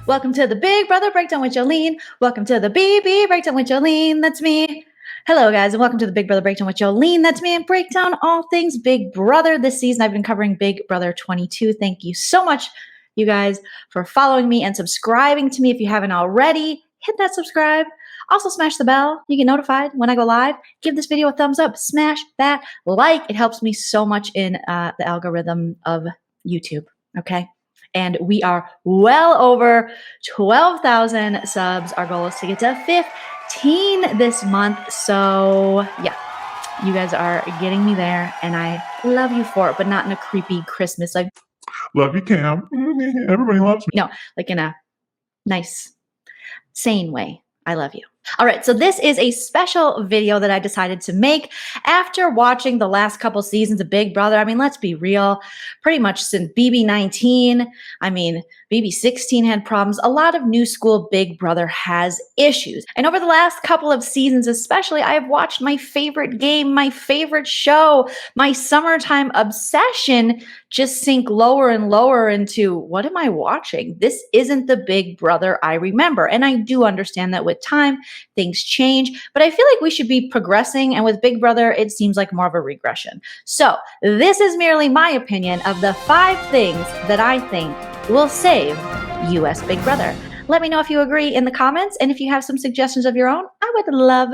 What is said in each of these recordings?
Welcome to the Big Brother Breakdown with Joleen. Welcome to the BB Breakdown with Joleen. That's me. Hello, guys, and welcome to the Big Brother Breakdown with Joleen. That's me, and break down all things Big Brother. This season, I've been covering Big Brother 22. Thank you so much, you guys, for following me and subscribing to me. If you haven't already, hit that subscribe. Also, smash the bell. You get notified when I go live. Give this video a thumbs up. Smash that like. It helps me so much in the algorithm of YouTube, okay? And we are well over 12,000 subs. Our goal is to get to 15 this month. So yeah, you guys are getting me there, and I love you for it, but not in a creepy Christmas, like, love you, Cam. Everybody loves me. No, like in a nice, sane way. I love you. All right, so this is a special video that I decided to make after watching the last couple seasons of Big Brother. I mean, let's be real, pretty much since BB19, I mean, BB16 had problems. A lot of new school Big Brother has issues. And over the last couple of seasons especially, I have watched my favorite game, my favorite show, my summertime obsession just sink lower and lower into, what am I watching? This isn't the Big Brother I remember. And I do understand that with time, things change, but I feel like we should be progressing. And with Big Brother, it seems like more of a regression. So this is merely my opinion of the 5 things that I think will save US Big Brother. Let me know if you agree in the comments, and if you have some suggestions of your own, I would love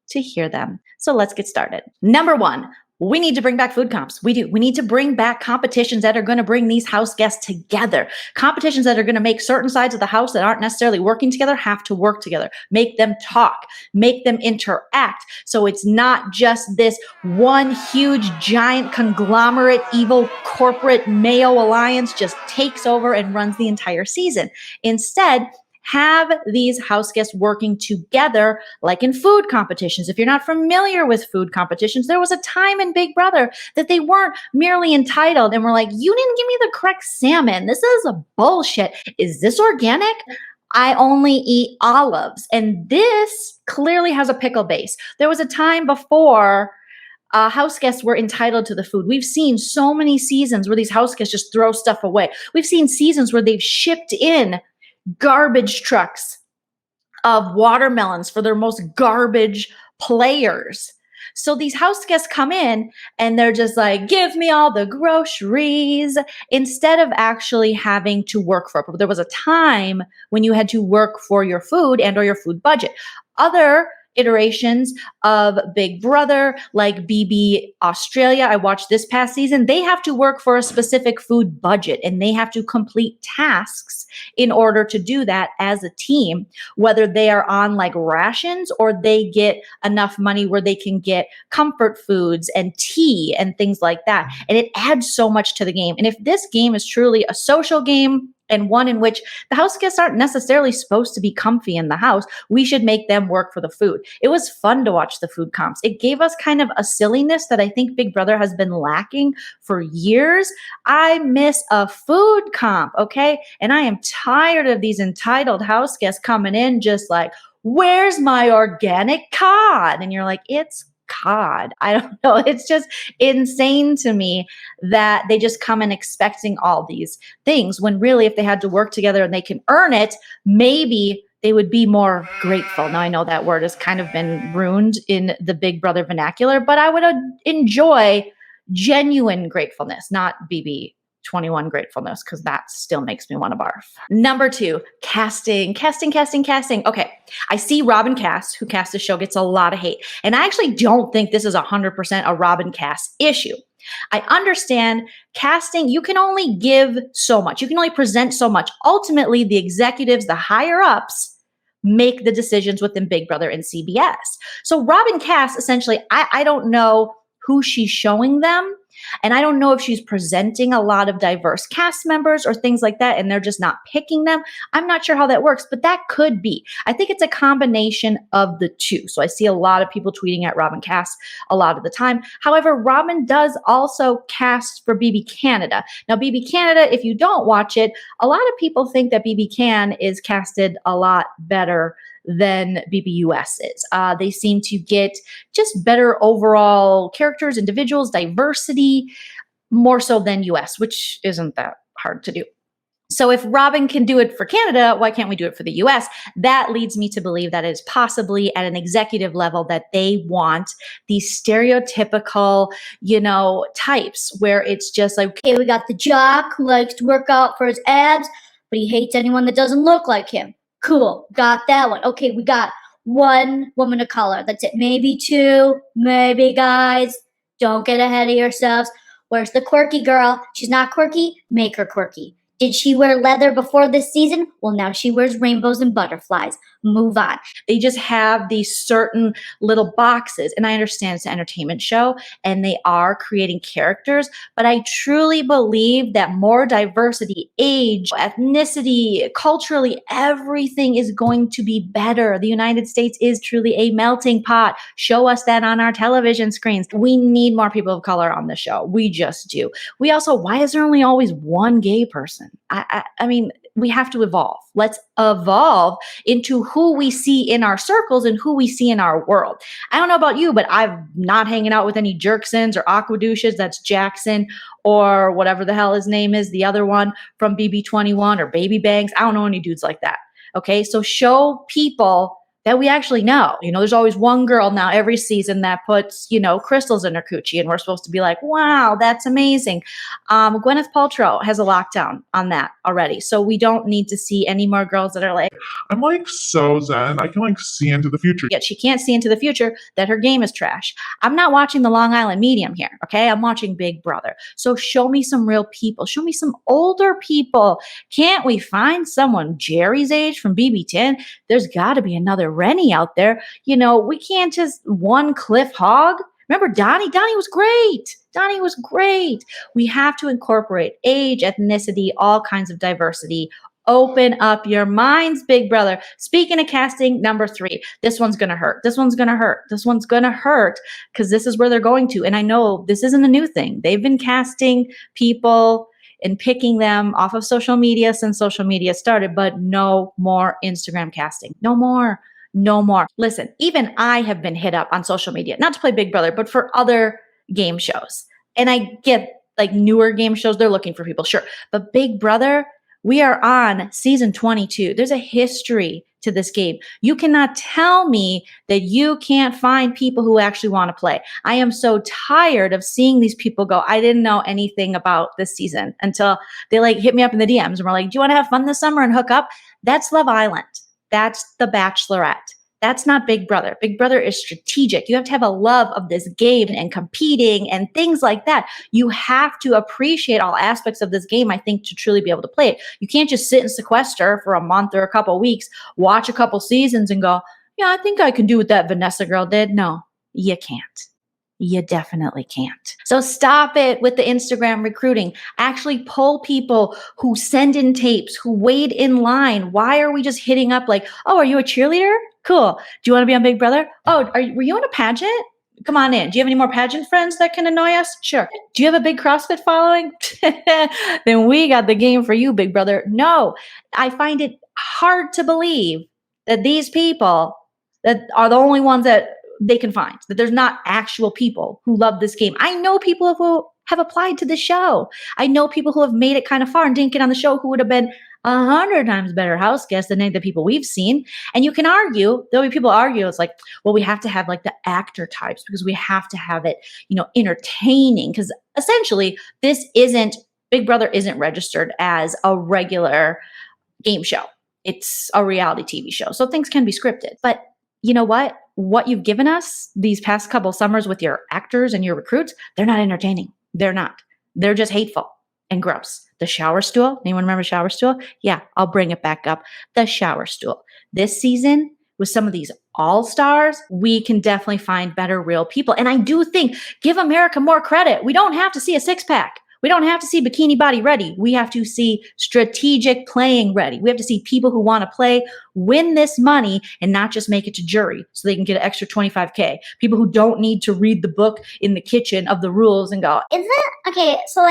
to hear them. So let's get started. Number 1, we need to bring back food comps. We do. We need to bring back competitions that are going to bring these house guests together. Competitions that are going to make certain sides of the house that aren't necessarily working together have to work together. Make them talk. Make them interact. So it's not just this one huge, giant, conglomerate, evil, corporate Mayo alliance just takes over and runs the entire season. Instead, have these house guests working together, like in food competitions. If you're not familiar with food competitions, there was a time in Big Brother that they weren't merely entitled and were like, you didn't give me the correct salmon. This is a bullshit. Is this organic? I only eat olives. And this clearly has a pickle base. There was a time before house guests were entitled to the food. We've seen so many seasons where these house guests just throw stuff away. We've seen seasons where they've shipped in garbage trucks of watermelons for their most garbage players. So these house guests come in and they're just like, give me all the groceries, instead of actually having to work for it. There was a time when you had to work for your food and or your food budget. Other iterations of Big Brother, like BB Australia, I watched this past season, they have to work for a specific food budget and they have to complete tasks in order to do that as a team, whether they are on like rations or they get enough money where they can get comfort foods and tea and things like that. And it adds so much to the game. And if this game is truly a social game, and one in which the house guests aren't necessarily supposed to be comfy in the house, we should make them work for the food. It was fun to watch the food comps. It gave us kind of a silliness that I think Big Brother has been lacking for years. I miss a food comp, okay? And I am tired of these entitled house guests coming in just like, where's my organic cod? And you're like, it's cod. I don't know. It's just insane to me that they just come in expecting all these things when really if they had to work together and they can earn it, maybe they would be more grateful. Now I know that word has kind of been ruined in the Big Brother vernacular, but I would enjoy genuine gratefulness, not BB 21 gratefulness, because that still makes me want to barf. Number 2, casting. Okay, I see Robyn Cass, who cast the show, gets a lot of hate. And I actually don't think this is 100% a Robyn Cass issue. I understand casting, you can only give so much. You can only present so much. Ultimately, the executives, the higher ups, make the decisions within Big Brother and CBS. So Robyn Cass, essentially, I don't know who she's showing them. And I don't know if she's presenting a lot of diverse cast members or things like that, and they're just not picking them. I'm not sure how that works, but that could be. I think it's a combination of the two. So I see a lot of people tweeting at Robyn Cass a lot of the time. However, Robyn does also cast for BB Canada. Now, BB Canada, if you don't watch it, a lot of people think that BB Can is casted a lot better than BBUS is. They seem to get just better overall characters, individuals, diversity, more so than US, which isn't that hard to do. So if Robyn can do it for Canada, why can't we do it for the US? That leads me to believe that it's possibly at an executive level that they want these stereotypical, types where it's just like, okay, we got the jock who likes to work out for his abs, but he hates anyone that doesn't look like him. Cool, got that one. Okay, we got one woman of color. That's it. Maybe two, maybe guys. Don't get ahead of yourselves. Where's the quirky girl? She's not quirky, make her quirky. Did she wear leather before this season? Well, now she wears rainbows and butterflies. Move on. They just have these certain little boxes. And I understand it's an entertainment show and they are creating characters, but I truly believe that more diversity, age, ethnicity, culturally, everything is going to be better. The United States is truly a melting pot. Show us that on our television screens. We need more people of color on the show. We just do. We also, why is there only always one gay person? I mean, we have to evolve. Let's evolve into who we see in our circles and who we see in our world. I don't know about you, but I'm not hanging out with any Jerksons or Aquadouches. That's Jackson or whatever the hell his name is. The other one from BB21 or Baby Banks. I don't know any dudes like that. Okay. So show people that we actually know. There's always one girl now every season that puts, crystals in her coochie, and we're supposed to be like, wow, that's amazing. Gwyneth Paltrow has a lockdown on that already. So we don't need to see any more girls that are like, I'm like so zen. I can see into the future. Yet she can't see into the future, that her game is trash. I'm not watching the Long Island Medium here, okay? I'm watching Big Brother. So show me some real people. Show me some older people. Can't we find someone Jerry's age from BB10? There's got to be another Rennie out there. We can't just one Cliff Hogg. Remember Donnie? Donnie was great. Donnie was great. We have to incorporate age, ethnicity, all kinds of diversity. Open up your minds, Big Brother. Speaking of casting, number 3, this one's going to hurt. This one's going to hurt. This one's going to hurt because this is where they're going to. And I know this isn't a new thing. They've been casting people and picking them off of social media since social media started, but no more Instagram casting. No more. No more. Listen, even I have been hit up on social media, not to play Big Brother, but for other game shows. And I get newer game shows, they're looking for people, sure. But Big Brother, we are on season 22. There's a history to this game. You cannot tell me that you can't find people who actually want to play. I am so tired of seeing these people go, I didn't know anything about this season until they hit me up in the DMs and were like, do you want to have fun this summer and hook up? That's Love Island. That's The Bachelorette. That's not Big Brother. Big Brother is strategic. You have to have a love of this game and competing and things like that. You have to appreciate all aspects of this game, I think, to truly be able to play it. You can't just sit and sequester for a month or a couple weeks, watch a couple seasons and go, yeah, I think I can do what that Vanessa girl did. No, you can't. You definitely can't. So stop it with the Instagram recruiting. Actually pull people who send in tapes, who wait in line. Why are we just hitting up oh, are you a cheerleader? Cool. Do you want to be on Big Brother? Oh, were you in a pageant? Come on in. Do you have any more pageant friends that can annoy us? Sure. Do you have a big CrossFit following? Then we got the game for you, Big Brother. No, I find it hard to believe that these people that are the only ones that they can find, that there's not actual people who love this game. I know people who have applied to the show. I know people who have made it kind of far and didn't get on the show who would have been 100 times better house guests than any of the people we've seen. And you can argue, there'll be people argue, it's well, we have to have the actor types because we have to have it, entertaining. Because essentially Big Brother isn't registered as a regular game show. It's a reality TV show. So things can be scripted. But you know what? What you've given us these past couple summers with your actors and your recruits, they're not entertaining. They're not. They're just hateful and gross. The shower stool. Anyone remember shower stool? Yeah, I'll bring it back up. The shower stool. This season, with some of these all-stars, we can definitely find better real people. And I do think, give America more credit. We don't have to see a six-pack. We don't have to see bikini body ready. We have to see strategic playing ready. We have to see people who want to play, win this money, and not just make it to jury so they can get an extra $25K. People who don't need to read the book in the kitchen of the rules and go, is it? Okay, so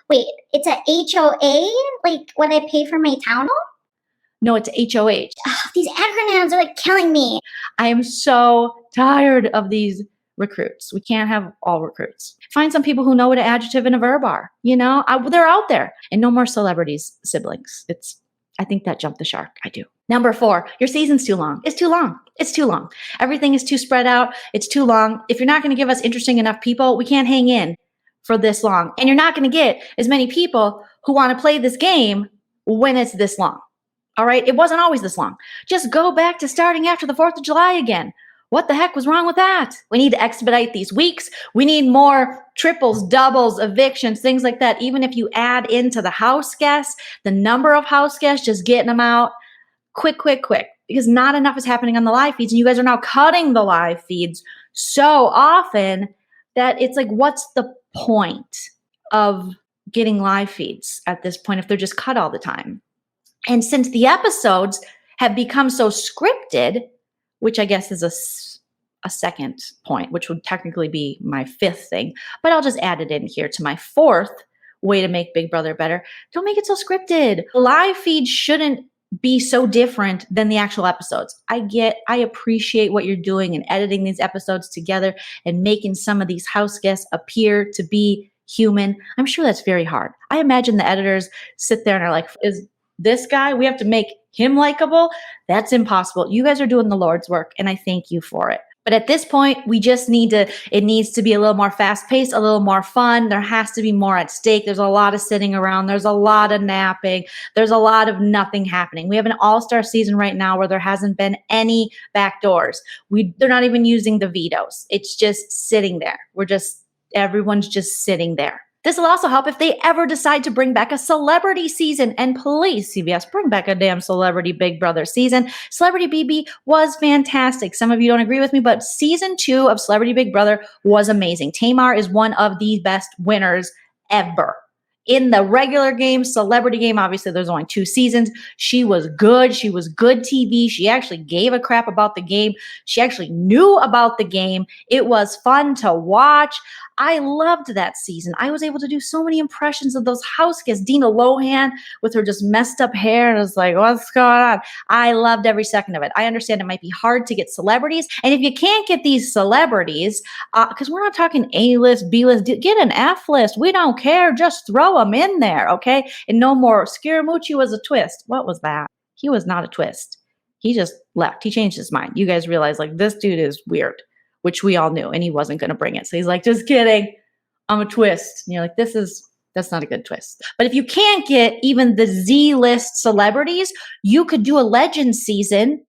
wait, it's a HOA? When I pay for my town hall? No, it's HOH. Ugh, these acronyms are killing me. I am so tired of these recruits. We can't have all recruits. Find some people who know what an adjective and a verb are. You know, they're out there. And no more celebrities, siblings. I think that jumped the shark. I do. Number 4, your season's too long. It's too long. It's too long. Everything is too spread out. It's too long. If you're not going to give us interesting enough people, we can't hang in for this long. And you're not going to get as many people who want to play this game when it's this long. All right? It wasn't always this long. Just go back to starting after the 4th of July again. What the heck was wrong with that? We need to expedite these weeks. We need more triples, doubles, evictions, things like that. Even if you add into the house guests, the number of house guests, just getting them out quick, because not enough is happening on the live feeds. And you guys are now cutting the live feeds so often that it's like, what's the point of getting live feeds at this point if they're just cut all the time? And since the episodes have become so scripted, which I guess is a second point, which would technically be my 5th thing, but I'll just add it in here to my 4th way to make Big Brother better. Don't make it so scripted. Live feed shouldn't be so different than the actual episodes. I appreciate what you're doing and editing these episodes together and making some of these house guests appear to be human. I'm sure that's very hard. I imagine the editors sit there and are like, is this guy, we have to make him likable? That's impossible. You guys are doing the Lord's work, and I thank you for it. But at this point, it needs to be a little more fast-paced, a little more fun. There has to be more at stake. There's a lot of sitting around. There's a lot of napping. There's a lot of nothing happening. We have an all-star season right now where there hasn't been any backdoors. They're not even using the vetoes. It's just sitting there. Everyone's just sitting there. This will also help if they ever decide to bring back a celebrity season. And please, CBS, bring back a damn Celebrity Big Brother season. Celebrity BB was fantastic. Some of you don't agree with me, but season 2 of Celebrity Big Brother was amazing. Tamar is one of the best winners ever. In the regular game, celebrity game, obviously there's only 2 seasons. She was good. She was good TV. She actually gave a crap about the game. She actually knew about the game. It was fun to watch. I loved that season. I was able to do so many impressions of those house guests. Dina Lohan with her just messed up hair. And I was like, what's going on? I loved every second of it. I understand it might be hard to get celebrities. And if you can't get these celebrities, because we're not talking A-list, B-list, get an F-list. We don't care. Just throw them in there, okay? And no more. Scaramucci was a twist. What was that? He was not a twist. He just left. He changed his mind. You guys realize, like, this dude is weird, which we all knew, and he wasn't going to bring it. So he's like, just kidding. I'm a twist. And you're like, that's not a good twist. But if you can't get even the Z-list celebrities, you could do a Legends season.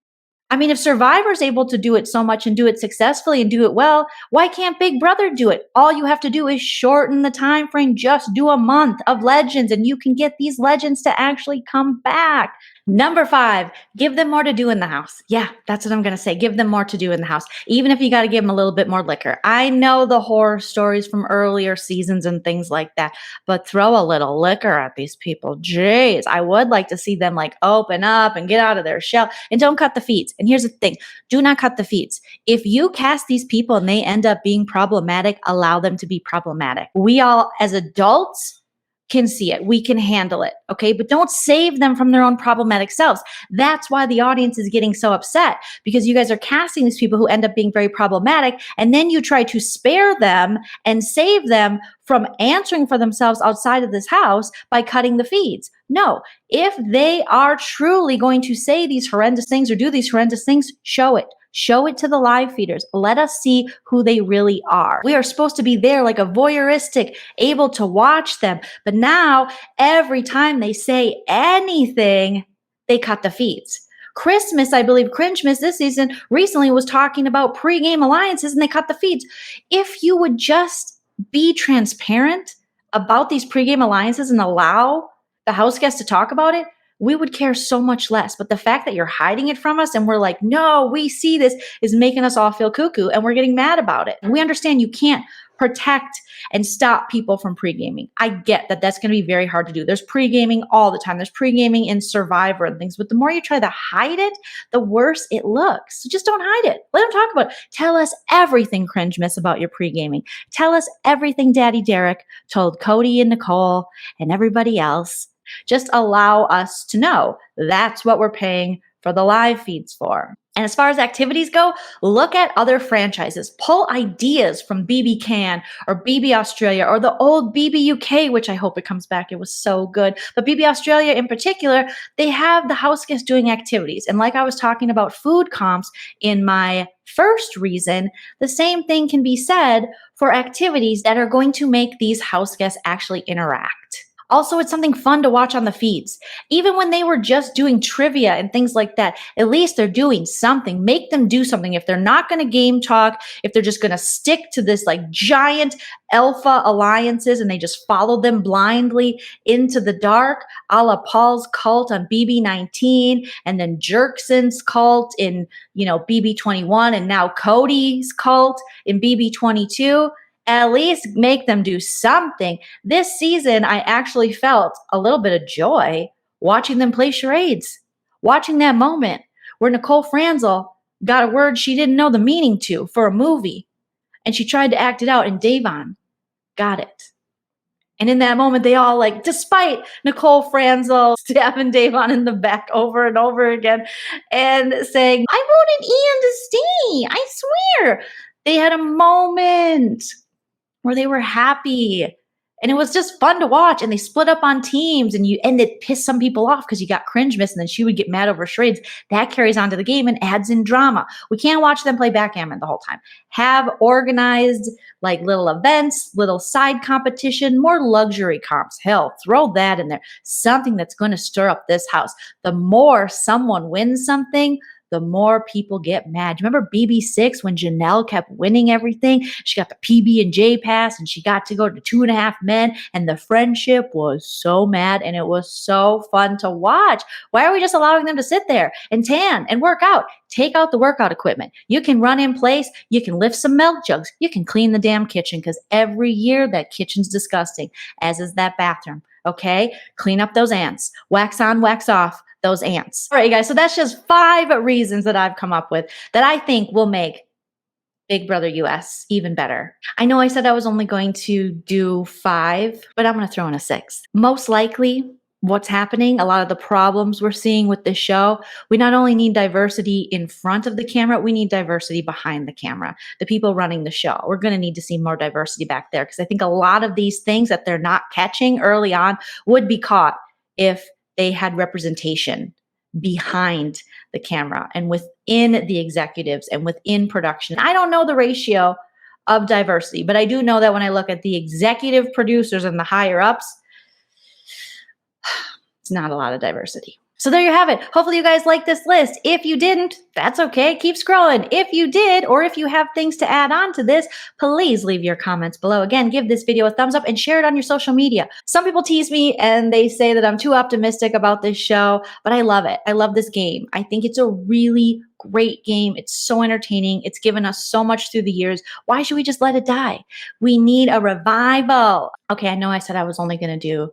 I mean, if Survivor's able to do it so much and do it successfully and do it well, why can't Big Brother do it? All you have to do is shorten the time frame. Just do a month of Legends, and you can get these legends to actually come back. Number 5, give them more to do in the house. Yeah, that's what I'm going to say. Give them more to do in the house, even if you got to give them a little bit more liquor. I know the horror stories from earlier seasons and things like that, but throw a little liquor at these people. Jeez, I would like to see them like open up and get out of their shell, and don't cut the feeds. And here's the thing. Do not cut the feeds. If you cast these people and they end up being problematic, allow them to be problematic. We all, as adults, can see it. We can handle it. Okay. But don't save them from their own problematic selves. That's why the audience is getting so upset, because you guys are casting these people who end up being very problematic. And then you try to spare them and save them from answering for themselves outside of this house by cutting the feeds. No, if they are truly going to say these horrendous things or do these horrendous things, show it. Show it to the live feeders. Let us see who they really are. We are supposed to be there like a voyeuristic, able to watch them. But now, every time they say anything, they cut the feeds. Christmas, I believe, Cringemas this season recently was talking about pregame alliances, and they cut the feeds. If you would just be transparent about these pregame alliances and allow the house guests to talk about it, we would care so much less. But the fact that you're hiding it from us and we're like, no, we see this, is making us all feel cuckoo, and we're getting mad about it. And we understand you can't protect and stop people from pre-gaming. I get that that's going to be very hard to do. There's pre-gaming all the time. There's pre-gaming in Survivor and things, but the more you try to hide it, the worse it looks. So just don't hide it. Let them talk about it. Tell us everything, Cringemas, about your pre-gaming. Tell us everything Daddy Derek told Cody and Nicole and everybody else. Just allow us to know. That's what we're paying for the live feeds for. And as far as activities go, look at other franchises. Pull ideas from BB Can or BB Australia or the old BB UK, which I hope it comes back. It was so good. But BB Australia in particular, they have the house guests doing activities. And like I was talking about food comps in my first reason, the same thing can be said for activities that are going to make these house guests actually interact. Also, it's something fun to watch on the feeds. Even when they were just doing trivia and things like that, at least they're doing something. Make them do something. If they're not going to game talk, if they're just going to stick to this like giant alpha alliances and they just follow them blindly into the dark, a la Paul's cult on BB19 and then Jerkson's cult in, BB21 and now Cody's cult in BB22. At least make them do something. This season, I actually felt a little bit of joy watching them play charades, watching that moment where Nicole Franzel got a word she didn't know the meaning to for a movie, and she tried to act it out, and Davon got it. And in that moment, they all despite Nicole Franzel stabbing Davon in the back over and over again and saying, I voted Ian to stay, I swear. They had a moment where they were happy and it was just fun to watch, and they split up on teams and it pissed some people off because you got cringe miss and then she would get mad over charades. That carries on to the game and adds in drama. We can't watch them play backgammon the whole time. Have organized little events, little side competition, more luxury comps. Hell, throw that in there. Something that's going to stir up this house. The more someone wins something, the more people get mad. Remember BB6 when Janelle kept winning everything? She got the PB&J pass and she got to go to 2.5 Men and the friendship was so mad and it was so fun to watch. Why are we just allowing them to sit there and tan and work out? Take out the workout equipment. You can run in place. You can lift some milk jugs. You can clean the damn kitchen because every year that kitchen's disgusting, as is that bathroom. Okay? Clean up those ants. Wax on, wax off those ants. All right, you guys. So that's just 5 reasons that I've come up with that I think will make Big Brother US even better. I know I said I was only going to do 5, but I'm going to throw in a 6th. Most likely, what's happening, a lot of the problems we're seeing with this show, we not only need diversity in front of the camera, we need diversity behind the camera. The people running the show, we're going to need to see more diversity back there because I think a lot of these things that they're not catching early on would be caught if they had representation behind the camera and within the executives and within production. I don't know the ratio of diversity, but I do know that when I look at the executive producers and the higher ups, it's not a lot of diversity. So there you have it. Hopefully you guys like this list. If you didn't, that's okay. Keep scrolling. If you did, or if you have things to add on to this, please leave your comments below. Again, give this video a thumbs up and share it on your social media. Some people tease me and they say that I'm too optimistic about this show, but I love it. I love this game. I think it's a really great game. It's so entertaining. It's given us so much through the years. Why should we just let it die? We need a revival. Okay, I know I said I was only going to do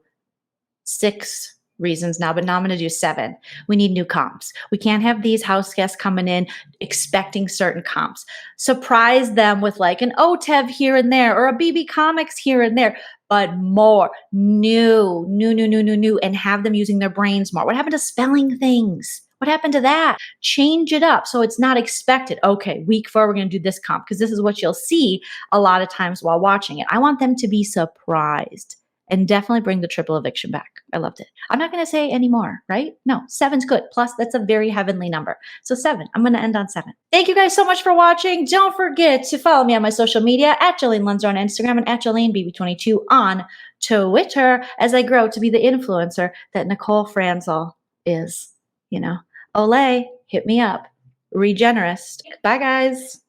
6 reasons now, but now I'm going to do 7. We need new comps. We can't have these house guests coming in expecting certain comps. Surprise them with an OTEV here and there or a BB Comics here and there, but more new, and have them using their brains more. What happened to spelling things? What happened to that? Change it up so it's not expected. Okay, week 4, we're going to do this comp because this is what you'll see a lot of times while watching it. I want them to be surprised. And definitely bring the triple eviction back. I loved it. I'm not going to say any more, right? No, 7's good. Plus, that's a very heavenly number. So 7. I'm going to end on 7. Thank you guys so much for watching. Don't forget to follow me on my social media at Joleen Lunzer on Instagram and at JoleenBB22 on Twitter as I grow to be the influencer that Nicole Franzel is. Olay, hit me up. Regenerist. Bye, guys.